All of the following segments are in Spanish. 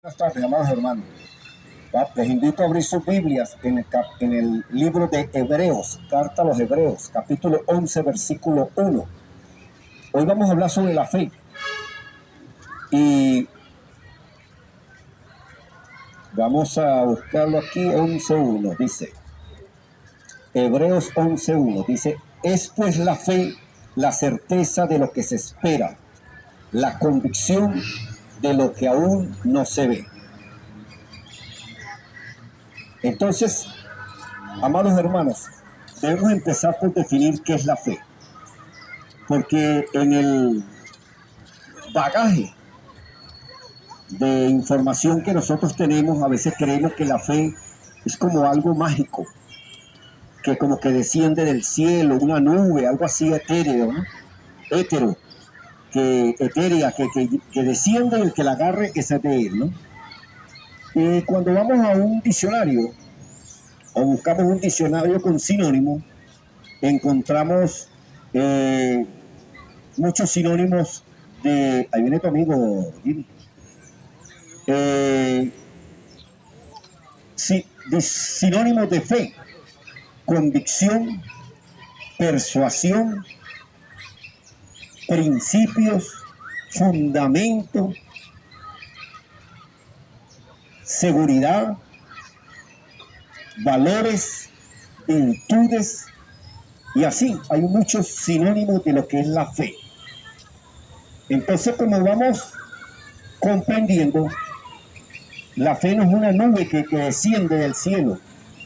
Buenas tardes, amados hermanos. Les invito a abrir sus Biblias en el libro de Hebreos, carta a los Hebreos, capítulo 11, versículo 1. Hoy vamos a hablar sobre la fe. Y vamos a buscarlo aquí, 11.1, dice. Hebreos 11.1, dice, es pues la fe la certeza de lo que se espera, la convicción de lo que aún no se ve. Entonces, amados hermanos, debemos empezar por definir qué es la fe. Porque en el bagaje de información que nosotros tenemos, a veces creemos que la fe es como algo mágico, que como que desciende del cielo, una nube, algo así etéreo, ¿no? Etérea, que desciende y el que la agarre es de él, ¿no? Y cuando vamos a un diccionario o buscamos un diccionario con sinónimo, encontramos muchos sinónimos de... Ahí viene tu amigo, Jimmy. Sinónimos de fe: convicción, persuasión, principios, fundamento, seguridad, valores, virtudes, y así hay muchos sinónimos de lo que es la fe. Entonces, como vamos comprendiendo, la fe no es una nube que desciende del cielo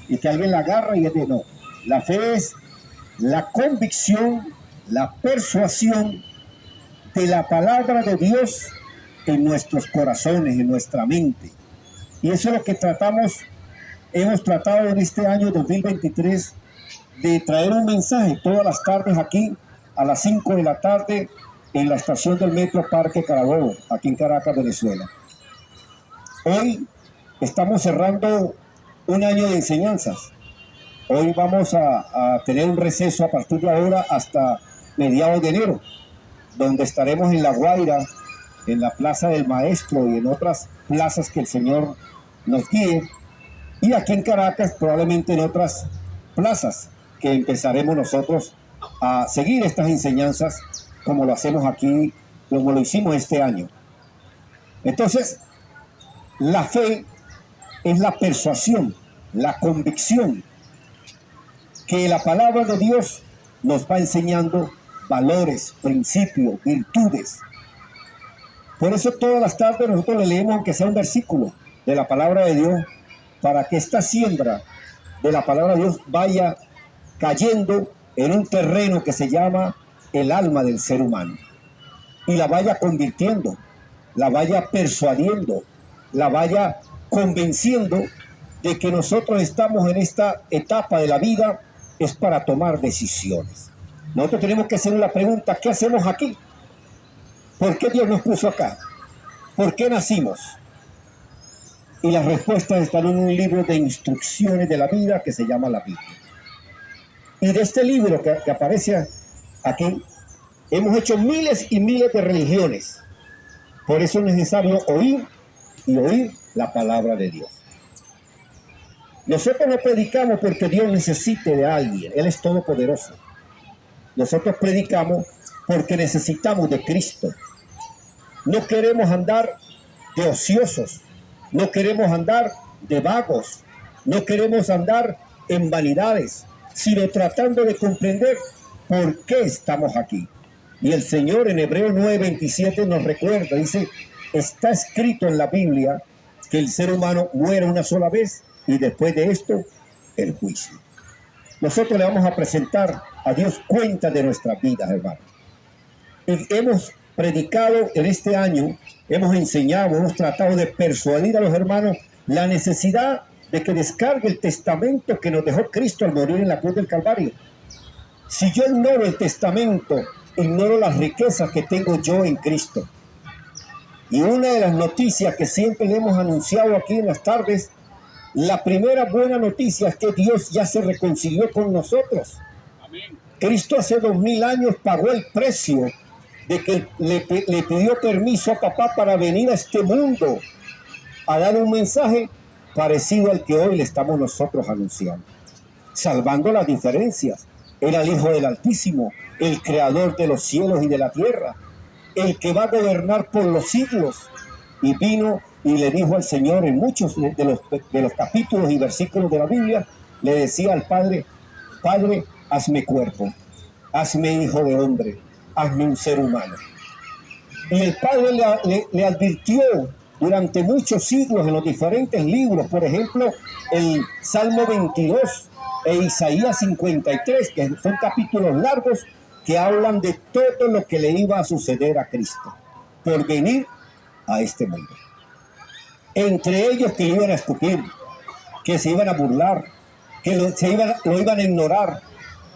y que alguien la agarra y es de no. La fe es la convicción, la persuasión de la palabra de Dios en nuestros corazones, en nuestra mente. Y eso es lo que hemos tratado en este año 2023, de traer un mensaje todas las tardes aquí a las 5 de la tarde en la estación del Metro Parque Carabobo, aquí en Caracas, Venezuela. Hoy estamos cerrando un año de enseñanzas. Hoy vamos a tener un receso a partir de ahora hasta mediados de enero, donde estaremos en La Guaira, en la Plaza del Maestro y en otras plazas que el Señor nos guíe, y aquí en Caracas probablemente en otras plazas que empezaremos nosotros a seguir estas enseñanzas como lo hacemos aquí, como lo hicimos este año. Entonces, la fe es la persuasión, la convicción que la palabra de Dios nos va enseñando valores, principios, virtudes. Por eso todas las tardes nosotros le leemos, aunque sea un versículo de la palabra de Dios, para que esta siembra de la palabra de Dios vaya cayendo en un terreno que se llama el alma del ser humano y la vaya convirtiendo, la vaya persuadiendo, la vaya convenciendo de que nosotros estamos en esta etapa de la vida es para tomar decisiones. Nosotros tenemos que hacer la pregunta: ¿qué hacemos aquí? ¿Por qué Dios nos puso acá? ¿Por qué nacimos? Y las respuestas están en un libro de instrucciones de la vida que se llama la Biblia. Y de este libro que aparece aquí, hemos hecho miles y miles de religiones. Por eso es necesario oír y oír la palabra de Dios. Nosotros no predicamos porque Dios necesite de alguien. Él es todopoderoso. Nosotros predicamos porque necesitamos de Cristo. No queremos andar de ociosos. No queremos andar de vagos. No queremos andar en vanidades, sino tratando de comprender por qué estamos aquí. Y el Señor en Hebreos 9:27 nos recuerda, dice: está escrito en la Biblia que el ser humano muere una sola vez y después de esto, el juicio. Nosotros le vamos a presentar a Dios cuenta de nuestras vidas, hermanos. Y hemos predicado en este año, hemos enseñado, hemos tratado de persuadir a los hermanos la necesidad de que descargue el testamento que nos dejó Cristo al morir en la cruz del Calvario. Si yo ignoro el testamento, ignoro las riquezas que tengo yo en Cristo. Y una de las noticias que siempre le hemos anunciado aquí en las tardes, la primera buena noticia es que Dios ya se reconcilió con nosotros. Amén. Cristo hace 2000 años pagó el precio de que le pidió permiso a papá para venir a este mundo a dar un mensaje parecido al que hoy le estamos nosotros anunciando, salvando las diferencias. Era el Hijo del Altísimo, el creador de los cielos y de la tierra, el que va a gobernar por los siglos. Y vino y le dijo al Señor en muchos de los capítulos y versículos de la Biblia, le decía al Padre: Padre, hazme cuerpo, hazme hijo de hombre, hazme un ser humano. Y el Padre le advirtió durante muchos siglos en los diferentes libros, por ejemplo, el Salmo 22 e Isaías 53, que son capítulos largos que hablan de todo lo que le iba a suceder a Cristo por venir a este mundo. Entre ellos que lo iban a escupir, que se iban a burlar, que lo iban a ignorar,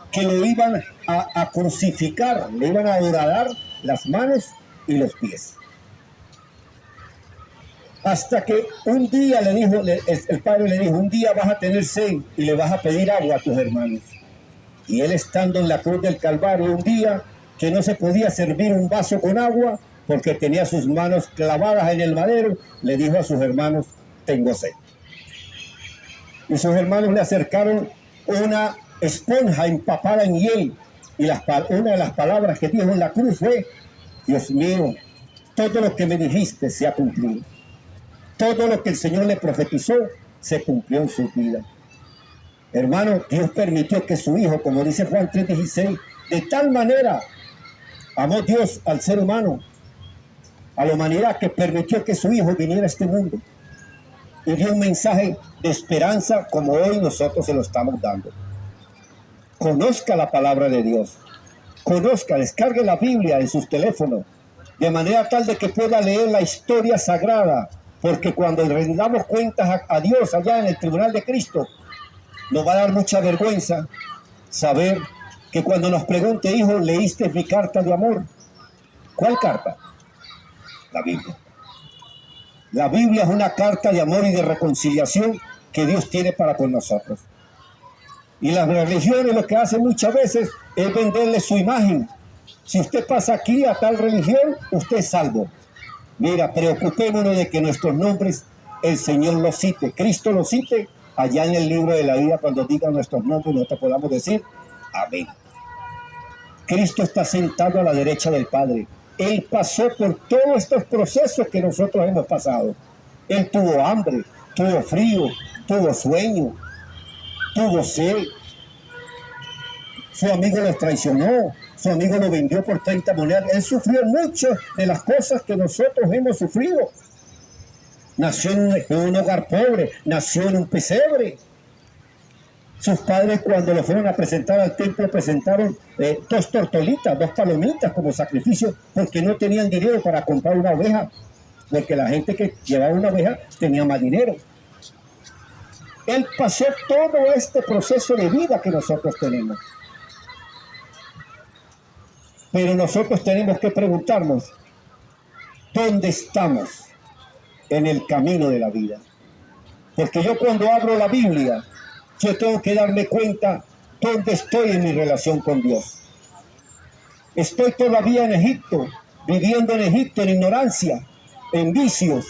que lo iban a crucificar, le iban a adorar las manos y los pies. Hasta que un día el Padre le dijo: un día vas a tener sed y le vas a pedir agua a tus hermanos. Y él, estando en la cruz del Calvario, un día que no se podía servir un vaso con agua porque tenía sus manos clavadas en el madero, le dijo a sus hermanos: tengo sed. Y sus hermanos le acercaron una esponja empapada en hiel, y una de las palabras que dijo en la cruz fue: Dios mío, todo lo que me dijiste se ha cumplido. Todo lo que el Señor le profetizó se cumplió en su vida. Hermano, Dios permitió que su Hijo, como dice Juan 3:16, de tal manera amó Dios al ser humano, a la humanidad, que permitió que su Hijo viniera a este mundo y dio un mensaje de esperanza como hoy nosotros se lo estamos dando. Conozca la palabra de Dios, descargue la Biblia en sus teléfonos, de manera tal de que pueda leer la historia sagrada, porque cuando rendamos cuentas a Dios allá en el tribunal de Cristo, nos va a dar mucha vergüenza saber que cuando nos pregunte: hijo, ¿leíste mi carta de amor? ¿Cuál carta? La Biblia. La Biblia es una carta de amor y de reconciliación que Dios tiene para con nosotros. Y las religiones lo que hacen muchas veces es venderle su imagen. Si usted pasa aquí a tal religión, usted es salvo. Mira, preocupémonos de que nuestros nombres el Señor los cite, Cristo los cite allá en el libro de la vida, cuando diga nuestros nombres nosotros podamos decir amén. Cristo está sentado a la derecha del Padre. Él pasó por todos estos procesos que nosotros hemos pasado. Él tuvo hambre, tuvo frío, tuvo sueño, tuvo sed. Su amigo los traicionó, su amigo lo vendió por 30 monedas. Él sufrió muchas de las cosas que nosotros hemos sufrido. Nació en un hogar pobre, nació en un pesebre. Sus padres, cuando lo fueron a presentar al templo, presentaron 2 tortolitas, 2 palomitas como sacrificio, porque no tenían dinero para comprar una oveja, porque la gente que llevaba una oveja tenía más dinero. Él pasó todo este proceso de vida que nosotros tenemos. Pero nosotros tenemos que preguntarnos: ¿dónde estamos en el camino de la vida? Porque yo, cuando abro la Biblia, yo tengo que darme cuenta dónde estoy en mi relación con Dios. Estoy todavía en Egipto, viviendo en Egipto en ignorancia, en vicios,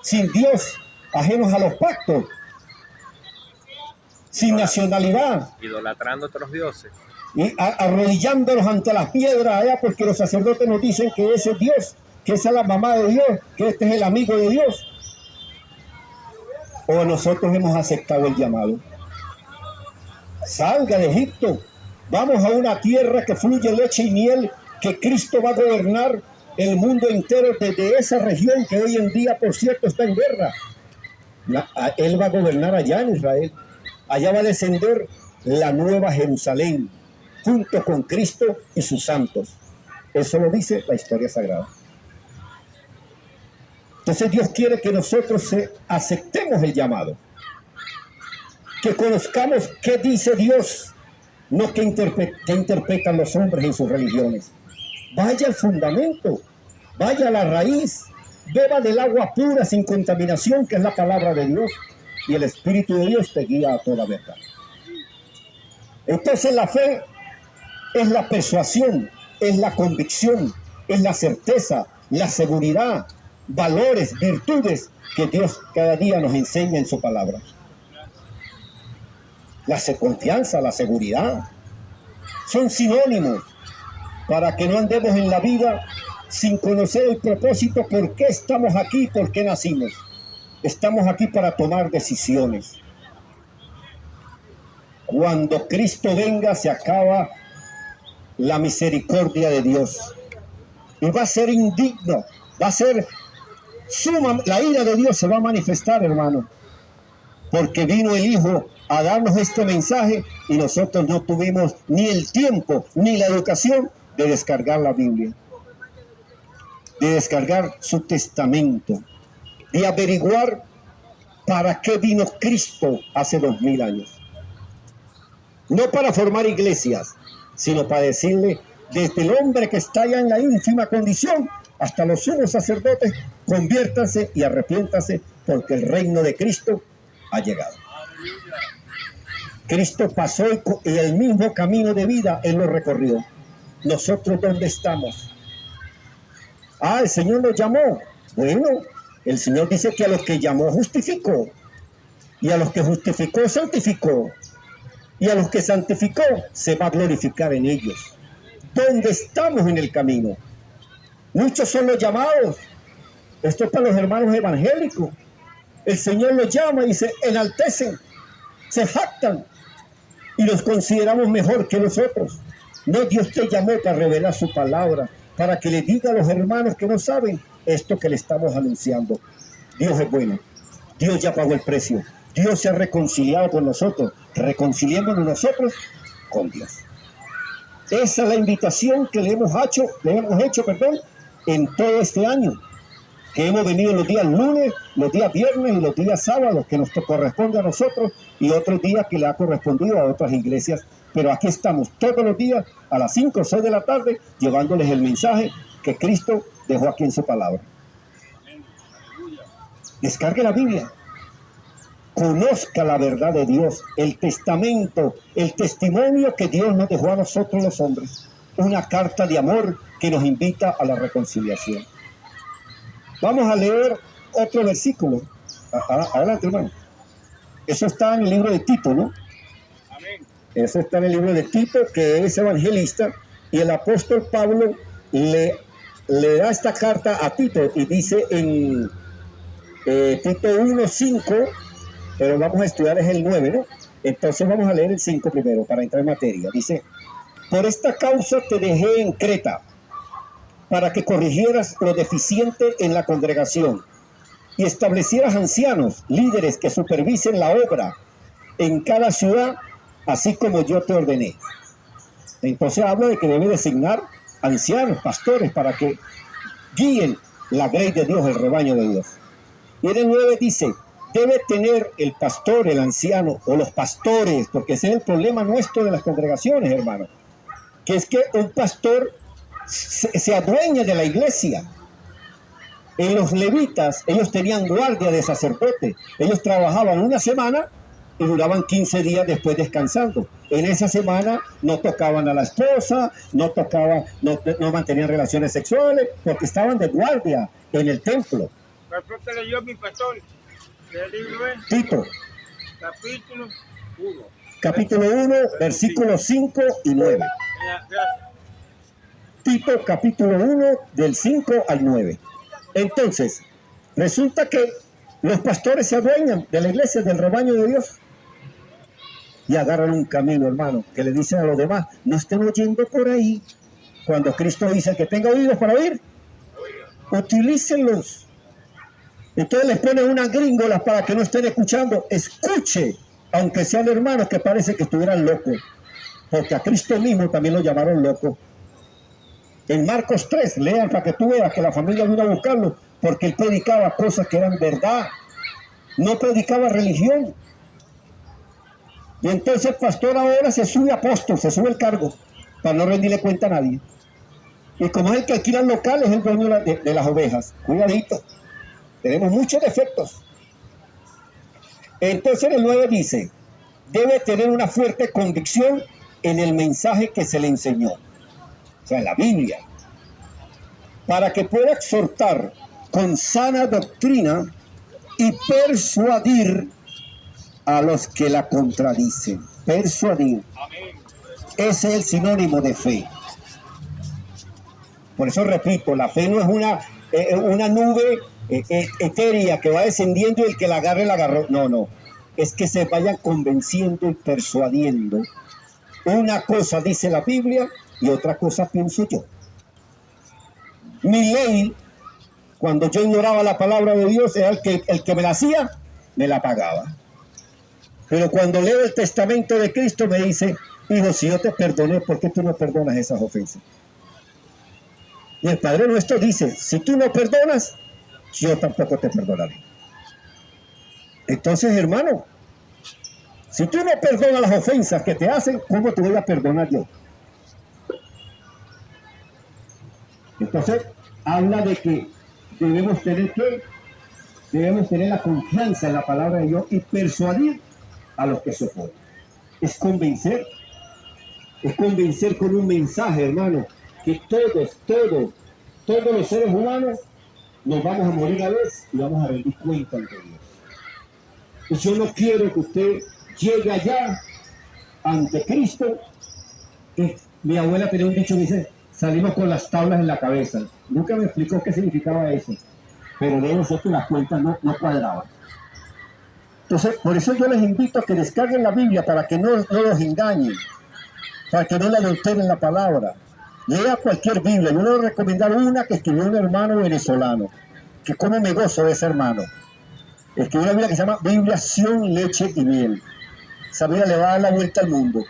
sin Dios, ajenos a los pactos, sin nacionalidad, idolatrando otros dioses y arrodillándonos ante las piedras allá, porque los sacerdotes nos dicen que ese es Dios, que esa es la mamá de Dios, que este es el amigo de Dios. O nosotros hemos aceptado el llamado: salga de Egipto, vamos a una tierra que fluye leche y miel, que Cristo va a gobernar el mundo entero desde esa región que hoy en día, por cierto, está en guerra. Él va a gobernar allá en Israel. Allá va a descender la nueva Jerusalén, junto con Cristo y sus santos. Eso lo dice la historia sagrada. Entonces Dios quiere que nosotros aceptemos el llamado, que conozcamos qué dice Dios, no qué interpretan los hombres en sus religiones. Vaya al fundamento, vaya a la raíz, beba del agua pura sin contaminación, que es la palabra de Dios, y el Espíritu de Dios te guía a toda verdad. Entonces la fe es la persuasión, es la convicción, es la certeza, la seguridad valores, virtudes que Dios cada día nos enseña en su palabra. La confianza, la seguridad, son sinónimos para que no andemos en la vida sin conocer el propósito, por qué estamos aquí, por qué nacimos. Estamos aquí para tomar decisiones. Cuando Cristo venga, se acaba la misericordia de Dios. Y va a ser indigno, va a ser la ira de Dios se va a manifestar, hermano. Porque vino el Hijo a darnos este mensaje y nosotros no tuvimos ni el tiempo ni la educación de descargar la Biblia, de descargar su testamento, de averiguar para qué vino Cristo hace 2000 años. No para formar iglesias, sino para decirle desde el hombre que está ya en la ínfima condición hasta los sumos sacerdotes, conviértanse y arrepiéntanse porque el reino de Cristo ha llegado. Cristo pasó y el mismo camino de vida Él lo recorrió. ¿Nosotros dónde estamos? El Señor nos llamó. Bueno, el Señor dice que a los que llamó justificó, y a los que justificó santificó, y a los que santificó se va a glorificar en ellos. ¿Dónde estamos en el camino? Muchos son los llamados. Esto es para los hermanos evangélicos. El Señor los llama y se enaltecen, se jactan y los consideramos mejor que nosotros. No, Dios te llamó para revelar su palabra, para que le diga a los hermanos que no saben esto que le estamos anunciando. Dios es bueno. Dios ya pagó el precio. Dios se ha reconciliado con nosotros. Reconciliéndonos nosotros con Dios. Esa es la invitación que le hemos hecho en todo este año. Que hemos venido los días lunes, los días viernes y los días sábados, que nos corresponde a nosotros, y otros días que le ha correspondido a otras iglesias. Pero aquí estamos todos los días a las 5 o 6 de la tarde llevándoles el mensaje que Cristo dejó aquí en su palabra. Descargue la Biblia. Conozca la verdad de Dios, el testamento, el testimonio que Dios nos dejó a nosotros los hombres. Una carta de amor que nos invita a la reconciliación. Vamos a leer otro versículo. Adelante, hermano. Eso está en el libro de Tito, ¿no? Amén. Eso está en el libro de Tito, que es evangelista, y el apóstol Pablo le da esta carta a Tito y dice en Tito 1:5, pero vamos a estudiar es el 9, ¿no? Entonces vamos a leer el 5 primero para entrar en materia. Dice: por esta causa te dejé en Creta, para que corrigieras lo deficiente en la congregación y establecieras ancianos, líderes que supervisen la obra en cada ciudad, así como yo te ordené. Entonces habla de que debe designar ancianos, pastores, para que guíen la grey de Dios, el rebaño de Dios. Y en el 9 dice: debe tener el pastor, el anciano, o los pastores, porque ese es el problema nuestro de las congregaciones, hermano, que es que un pastor se adueña de la iglesia. En los levitas, ellos tenían guardia de sacerdote. Ellos trabajaban una semana y duraban 15 días después descansando. En esa semana no tocaban a la esposa, no mantenían relaciones sexuales, porque estaban de guardia en el templo. ¿Qué leyó mi pastor? ¿Qué libro es? Tito. Capítulo 1. Capítulo 1, versículos 5 y 9. Tito, capítulo 1, del 5 al 9. Entonces, resulta que los pastores se adueñan de la iglesia, del rebaño de Dios, y agarran un camino, hermano, que le dicen a los demás: no estén oyendo por ahí. Cuando Cristo dice que tenga oídos para oír, utilícenlos. Entonces les ponen unas gringolas para que no estén escuchando. Escuche, aunque sean hermanos que parece que estuvieran locos, porque a Cristo mismo también lo llamaron loco. En Marcos 3, lean para que tú veas que la familia vino a buscarlo, porque él predicaba cosas que eran verdad, no predicaba religión. Y entonces el pastor ahora se sube apóstol, se sube el cargo, para no rendirle cuenta a nadie. Y como es el que alquila el local, es el dueño de las ovejas. Cuidadito, tenemos muchos defectos. Entonces el 9 dice: debe tener una fuerte convicción en el mensaje que se le enseñó, o sea, en la Biblia, para que pueda exhortar con sana doctrina y persuadir a los que la contradicen. Persuadir. Amén. Ese es el sinónimo de fe. Por eso repito, la fe no es una nube etérea que va descendiendo y el que la agarre, la agarró. No, no. Es que se vayan convenciendo y persuadiendo. Una cosa dice la Biblia y otra cosa pienso yo. Mi ley, cuando yo ignoraba la palabra de Dios, era el que me la hacía, me la pagaba. Pero cuando leo el testamento de Cristo me dice, hijo, si yo te perdoné, ¿por qué tú no perdonas esas ofensas? Y el Padre Nuestro dice, si tú no perdonas, yo tampoco te perdonaré. Entonces, hermano, si tú no perdonas las ofensas que te hacen, ¿cómo te voy a perdonar yo? Entonces, habla de que debemos tener la confianza en la palabra de Dios y persuadir a los que se oponen. Es convencer con un mensaje, hermano, que todos los seres humanos nos vamos a morir a vez y vamos a rendir cuenta ante Dios. Y yo no quiero que usted llegue allá ante Cristo. Mi abuela tenía un dicho que dice, salimos con las tablas en la cabeza. Nunca me explicó qué significaba eso, pero de nosotros las cuentas no cuadraban. Entonces, por eso yo les invito a que descarguen la Biblia para que no los engañen, para que no le adulteren la palabra. Lea cualquier Biblia. Yo le voy a recomendar una que escribió un hermano venezolano, que como me gozo de ese hermano. Escribió una Biblia que se llama Biblia Sion, Leche y Miel. Esa Biblia le va a dar la vuelta al mundo.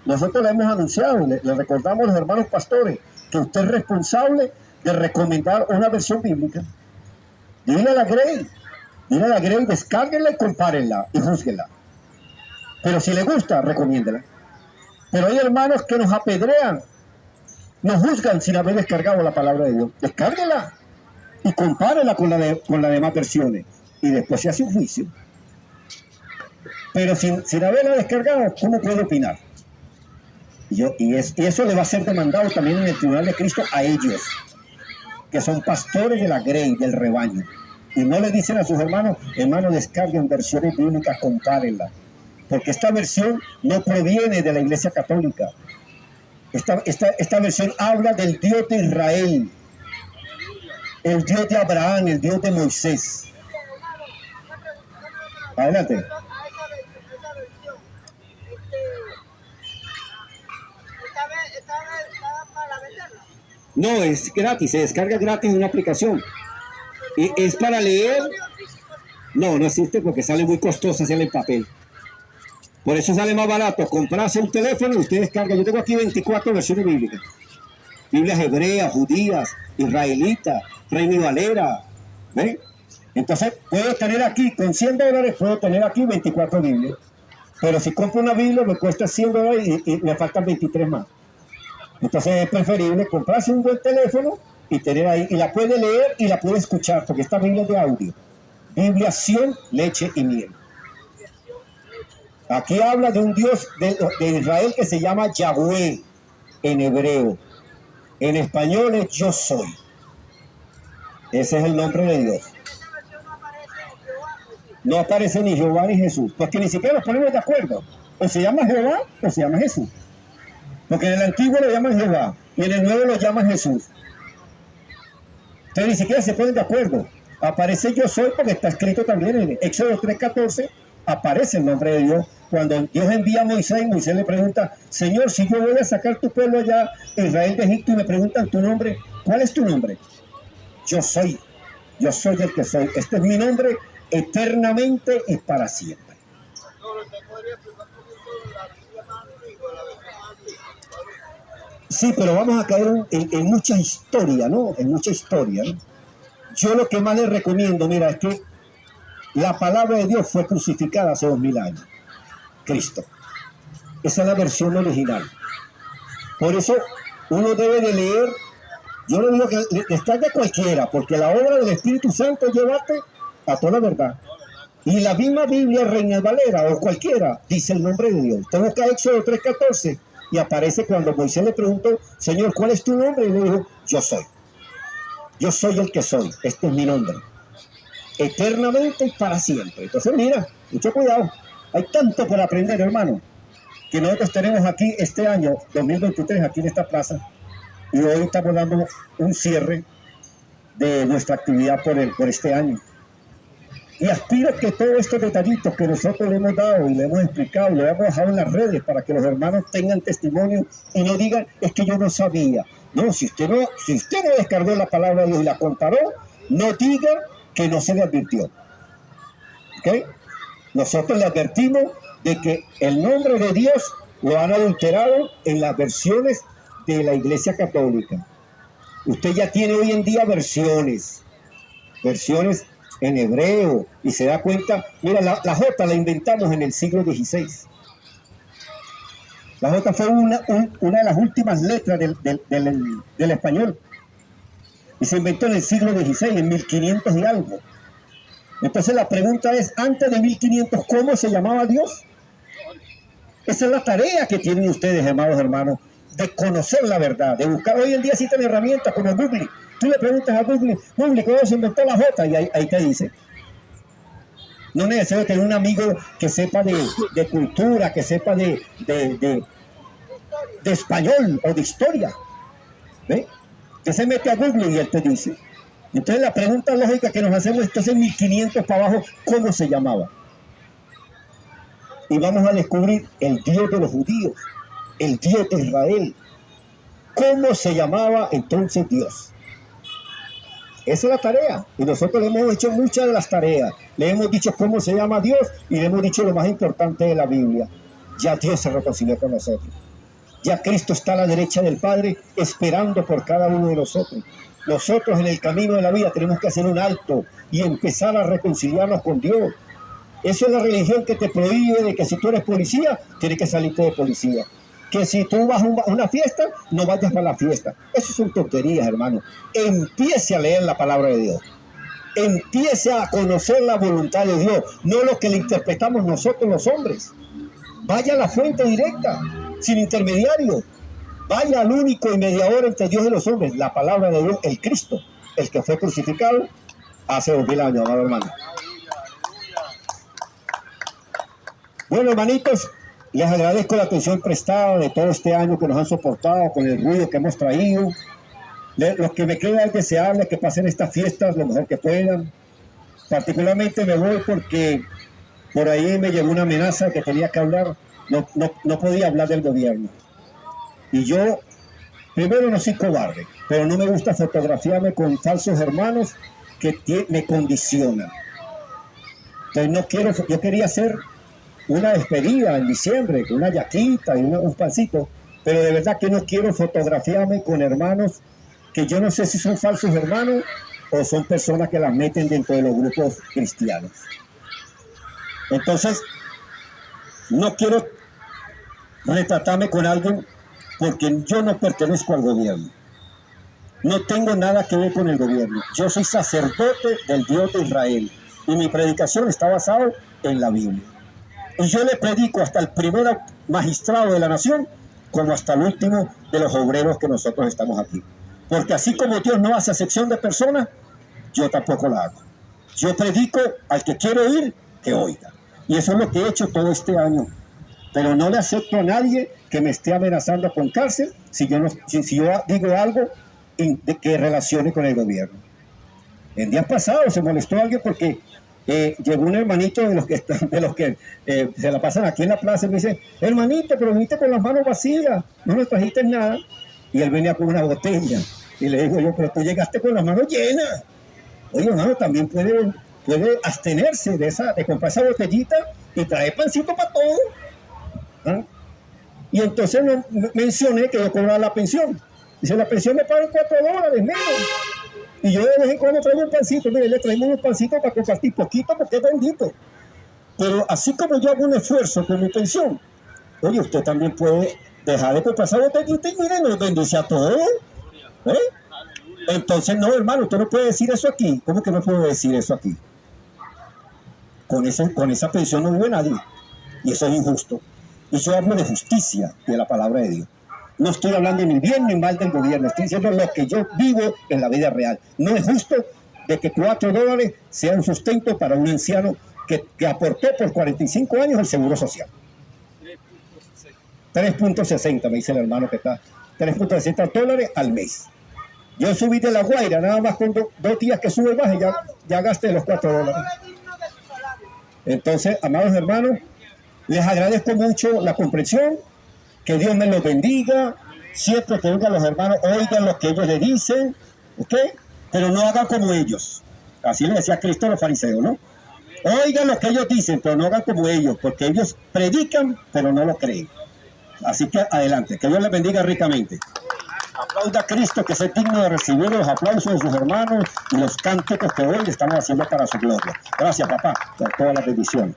Nosotros le hemos anunciado, le recordamos a los hermanos pastores, que usted es responsable de recomendar una versión bíblica. Dile a la Grey, descárguenla y compárenla y júzguenla. Pero si le gusta, recomiéndela. Pero hay hermanos que nos apedrean, nos juzgan sin haber descargado la palabra de Dios. Descárguenla y compárenla con las demás versiones. Y después se hace un juicio. Pero sin haberla descargado, ¿cómo puedo opinar? Y eso le va a ser demandado también en el tribunal de Cristo a ellos, que son pastores de la grey, del rebaño. Y no le dicen a sus hermanos, descarguen versiones bíblicas, compárenlas. Porque esta versión no proviene de la Iglesia Católica. Esta versión habla del Dios de Israel, el Dios de Abraham, el Dios de Moisés. Adelante. Esa versión, esta vez está para venderla. No, es gratis, se descarga gratis en una aplicación. Y es para leer. No existe porque sale muy costoso hacerle en papel. Por eso sale más barato comprarse un teléfono y usted descarga. Yo tengo aquí 24 versiones bíblicas. Biblias hebreas, judías, israelitas, Reina y Valera. ¿Ven? Entonces puedo tener aquí, con $100, puedo tener aquí 24 Biblias. Pero si compro una Biblia me cuesta $100 y me faltan 23 más. Entonces es preferible comprarse un buen teléfono y tener ahí. Y la puede leer y la puede escuchar, porque esta Biblia es de audio. Biblia Sion, Leche y Miel. Aquí habla de un Dios de Israel que se llama Yahweh en hebreo. En español es Yo Soy. Ese es el nombre de Dios. No aparece ni Jehová ni Jesús, porque ni siquiera nos ponemos de acuerdo. O se llama Jehová o se llama Jesús. Porque en el antiguo lo llaman Jehová y en el nuevo lo llaman Jesús. Entonces ni siquiera se ponen de acuerdo. Aparece Yo Soy porque está escrito también en Éxodo 3:14. Aparece el nombre de Dios. Cuando Dios envía a Moisés, Moisés le pregunta, Señor, si yo voy a sacar tu pueblo allá, Israel de Egipto, y me preguntan tu nombre, ¿cuál es tu nombre? Yo soy el que soy. Este es mi nombre eternamente y para siempre. Sí, pero vamos a caer en mucha historia, ¿no? En mucha historia, ¿no? Yo lo que más les recomiendo, mira, es que la palabra de Dios fue crucificada hace 2000 años. Cristo. Esa es la versión original. Por eso uno debe de leer. Yo no digo que descargue cualquiera, porque la obra del Espíritu Santo es llevarte a toda la verdad. Y la misma Biblia, Reina Valera o cualquiera, dice el nombre de Dios. Usted busca Éxodo 3:14 y aparece cuando Moisés le preguntó, Señor, ¿cuál es tu nombre? Y le dijo, Yo soy. Yo soy el que soy, este es mi nombre, eternamente y para siempre. Entonces mira, mucho cuidado, hay tanto por aprender, hermano, que nosotros tenemos aquí este año 2023, aquí en esta plaza, y hoy estamos dando un cierre de nuestra actividad por este año. Y aspiro que todos estos detallitos que nosotros le hemos dado y le hemos explicado, le hemos dejado en las redes para que los hermanos tengan testimonio y no digan, es que yo no sabía. No, si usted no descargó la palabra de Dios y la comparó, no diga que no se le advirtió. ¿Ok? Nosotros le advertimos de que el nombre de Dios lo han adulterado en las versiones de la Iglesia Católica. Usted ya tiene hoy en día versiones en hebreo, y se da cuenta, mira, la J la inventamos en el siglo XVI. La J fue una de las últimas letras del español, y se inventó en el siglo XVI, en 1500 y algo. Entonces la pregunta es, antes de 1500, ¿cómo se llamaba Dios? Esa es la tarea que tienen ustedes, amados hermanos, de conocer la verdad, de buscar. Hoy en día existen herramientas como Google. Tú le preguntas a Google, ¿cómo se inventó la J? Y ahí te dice. No necesito tener un amigo que sepa de cultura, que sepa de español o de historia. ¿Ve? Que se mete a Google y él te dice. Entonces la pregunta lógica que nos hacemos, entonces 1500 para abajo, ¿cómo se llamaba? Y vamos a descubrir el Dios de los judíos, el Dios de Israel. ¿Cómo se llamaba entonces Dios? Esa es la tarea, y nosotros le hemos hecho muchas de las tareas. Le hemos dicho cómo se llama Dios y le hemos dicho lo más importante de la Biblia. Ya Dios se reconcilió con nosotros. Ya Cristo está a la derecha del Padre esperando por cada uno de nosotros. Nosotros en el camino de la vida tenemos que hacer un alto y empezar a reconciliarnos con Dios. Eso es la religión que te prohíbe de que si tú eres policía, tienes que salirte de policía. Que si tú vas a una fiesta, no vayas para la fiesta. Eso son tonterías, hermano. Empiece a leer la palabra de Dios. Empiece a conocer la voluntad de Dios, no lo que le interpretamos nosotros los hombres. Vaya a la fuente directa, sin intermediario. Vaya al único y mediador entre Dios y los hombres, la palabra de Dios, el Cristo, el que fue crucificado hace 2000 años, amado hermano. Bueno, hermanitos, les agradezco la atención prestada de todo este año que nos han soportado con el ruido que hemos traído. Los que me queda es desearles que pasen estas fiestas lo mejor que puedan. Particularmente me voy porque por ahí me llegó una amenaza que tenía que hablar. No podía hablar del gobierno. Y yo, primero, no soy cobarde, pero no me gusta fotografiarme con falsos hermanos que me condicionan. Entonces no quiero, yo quería hacer una despedida en diciembre, con una yaquita y un pancito, pero de verdad que no quiero fotografiarme con hermanos que yo no sé si son falsos hermanos o son personas que las meten dentro de los grupos cristianos. Entonces, no quiero retratarme con alguien porque yo no pertenezco al gobierno. No tengo nada que ver con el gobierno. Yo soy sacerdote del Dios de Israel y mi predicación está basada en la Biblia. Y yo le predico hasta el primer magistrado de la nación como hasta el último de los obreros que nosotros estamos aquí. Porque así como Dios no hace acepción de personas, yo tampoco la hago. Yo predico al que quiere oír, que oiga. Y eso es lo que he hecho todo este año. Pero no le acepto a nadie que me esté amenazando con cárcel si yo digo algo que relacione con el gobierno. El día pasado se molestó alguien porque llegó un hermanito de los que se la pasan aquí en la plaza y me dice, hermanito, pero viniste con las manos vacías, no nos trajiste nada. Y él venía con una botella. Y le digo yo, pero tú llegaste con las manos llenas. Oye, hermano, también puede abstenerse de comprar esa botellita y traer pancito para todo. ¿Ah? Y entonces mencioné que yo cobraba la pensión. Dice, la pensión me pagan $4 menos. Y yo de vez en cuando traigo un pancito. Mire, le traemos unos pancitos para compartir poquito porque es bendito. Pero así como yo hago un esfuerzo con mi pensión, oye, usted también puede dejar de comprar esa botellita y mire, nos bendice a todos. ¿Eh? Entonces, no, hermano, usted no puede decir eso aquí. ¿Cómo que no puedo decir eso aquí? Con esa pensión no vive nadie. Y eso es injusto. Y yo hablo de justicia, de la palabra de Dios. No estoy hablando ni bien ni mal del gobierno, estoy diciendo lo que yo vivo en la vida real. No es justo de que $4 sea un sustento para un anciano que aportó por 45 años el Seguro Social. 3.60, me dice el hermano que está, $3.60 al mes. Yo subí de La Guaira, nada más con 2 días que sube y baja, ya gasté los $4. Trabajador es digno de su salario. Entonces, amados hermanos, les agradezco mucho la comprensión, que Dios me los bendiga, siempre que oigan los hermanos, oigan lo que ellos le dicen, ¿ok? Pero no hagan como ellos. Así le decía Cristo a los fariseos, ¿no? Oigan lo que ellos dicen, pero no hagan como ellos, porque ellos predican, pero no lo creen. Así que adelante, que Dios les bendiga ricamente. Aplauda a Cristo, que es digno de recibir los aplausos de sus hermanos y los cánticos que hoy estamos haciendo para su gloria. Gracias, papá, por todas las bendiciones.